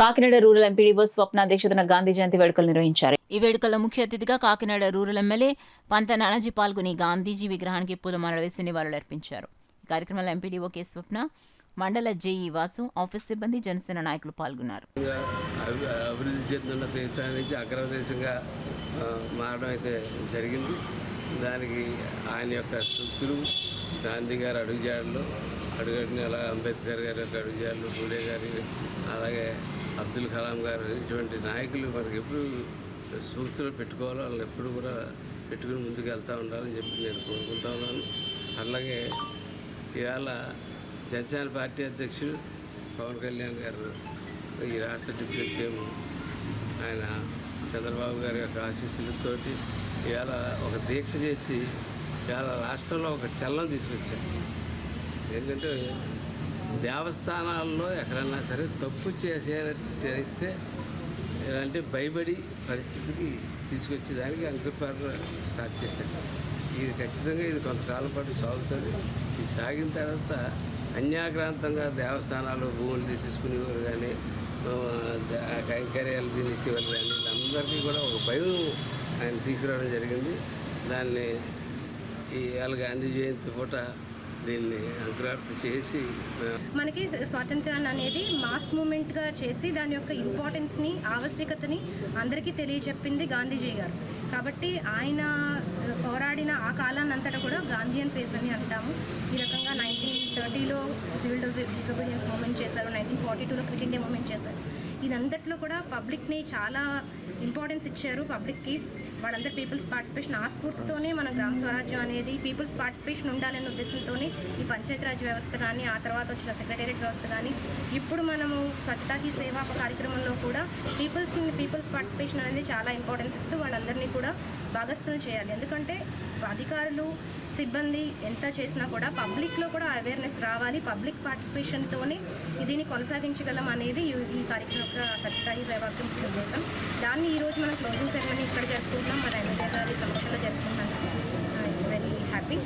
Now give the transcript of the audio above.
Kakinada rural MPDO స్వప్న అధ్యక్షతన గాంధీ జయంతి వేడుకలు నిర్వహించారు. ఈ వేడుకల్లో ముఖ్య అతిథిగా కాకినాడ రూరల్ ఎమ్మెల్యే పంత నానాజీ పాల్గొని గాంధీజీ విగ్రహానికి పూలమాలలు వేసి నివాళులర్పించారు. ఈ కార్యక్రమంలో ఎంపీడీఓ కె స్వప్న, మండల జేఈ వాసు, ఆఫీస్ సిబ్బంది, జనసేన నాయకులు పాల్గొన్నారు. అభివృద్ధి చెందుతున్న దేశం నుంచి అగ్రదేశంగా మారడం అయితే జరిగింది. దానికి ఆయన యొక్క సూక్తులు, గాంధీ గారి అడుగుజాడలు, అలా అంబేద్కర్ గారి యొక్క అడుగుజాడలు, పూలే గారి, అలాగే అబ్దుల్ కలాం గారు, ఇటువంటి నాయకులు మనకి ఎప్పుడు సూక్తులు పెట్టుకోవాలో వాళ్ళని ఎప్పుడు కూడా పెట్టుకుని ముందుకు వెళ్తూ ఉండాలని చెప్పి నేను కోరుకుంటా ఉన్నాను. అలాగే ఇవాళ జనసేన పార్టీ అధ్యక్షుడు పవన్ కళ్యాణ్ గారు, ఈ రాష్ట్ర డిప్యూటీ సీఎం ఆయన చంద్రబాబు గారి యొక్క ఆశీస్సులతోటి ఇవాళ ఒక దీక్ష చేసి ఇవాళ రాష్ట్రంలో ఒక చలనం తీసుకొచ్చారు. ఏంటంటే దేవస్థానాల్లో ఎక్కడన్నా సరే తప్పు చేసేటైతే ఇలాంటి భయపడి పరిస్థితికి తీసుకొచ్చేదానికి అంకురపాటు స్టార్ట్ చేశారు. ఇది ఖచ్చితంగా ఇది కొంతకాలం పాటు సాగుతుంది. ఇది సాగిన తర్వాత అన్యాక్రాంతంగా దేవస్థానాలు భూములు తీసేసుకునేవారు కానీ, కైంకర్యాలు తినేసేవారు కానీ, వీళ్ళందరికీ కూడా ఒక భయం ఆయన తీసుకురావడం జరిగింది. దాన్ని ఇవాళ గాంధీ జయంతి పూట దీన్ని అంకురార్పణ చేసి మనకి స్వాతంత్రాన్ని అనేది మాస్ మూమెంట్గా చేసి దాని యొక్క ఇంపార్టెన్స్ని, ఆవశ్యకతని అందరికీ తెలియజెప్పింది గాంధీజీ గారు. కాబట్టి ఆయన పోరాడిన ఆ కాలాన్ని అంతటా కూడా గాంధీయన్ ఫేస్ అని అంటాము. ఈ రకంగా 1930లో సివిల్ డిసోబీడియన్స్ మూమెంట్ చేశారు, 1942లో క్విట్ ఇండియా మూమెంట్ చేశారు. ఇదంతట్లో కూడా పబ్లిక్ని చాలా ఇంపార్టెన్స్ ఇచ్చారు. పబ్లిక్కి వాళ్ళందరూ పీపుల్స్ పార్టిసిపేషన్, ఆ స్ఫూర్తితోనే మన గ్రామ స్వరాజ్యం అనేది పీపుల్స్ పార్టిసిపేషన్ ఉండాలనే ఉద్దేశంతోనే ఈ పంచాయతీరాజ్ వ్యవస్థ కానీ, ఆ తర్వాత వచ్చిన సెక్రటేరియట్ వ్యవస్థ కానీ, ఇప్పుడు మనము స్వచ్ఛతా హీ సేవా కార్యక్రమంలో కూడా పీపుల్స్ పార్టిసిపేషన్ అనేది చాలా ఇంపార్టెన్స్ ఇస్తూ వాళ్ళందరినీ కూడా భాగస్థులు చేయాలి. ఎందుకంటే అధికారులు, సిబ్బంది ఎంత చేసినా కూడా పబ్లిక్లో కూడా అవేర్నెస్ రావాలి. పబ్లిక్ పార్టిసిపేషన్తోనే దీన్ని కొనసాగించగలం అనేది ఈ కార్యక్రమం యొక్క స్వచ్ఛతా హీ సేవా ముఖ్య ఉద్దేశం. దాన్ని ఈరోజు మనం క్లోజింగ్ సెరమనీ ఇక్కడ జరుపుకుంటున్నాం, మన ఎమ్మెల్యే గారి సమక్షంలో జరుపుకుంటున్నాం. It's very happy.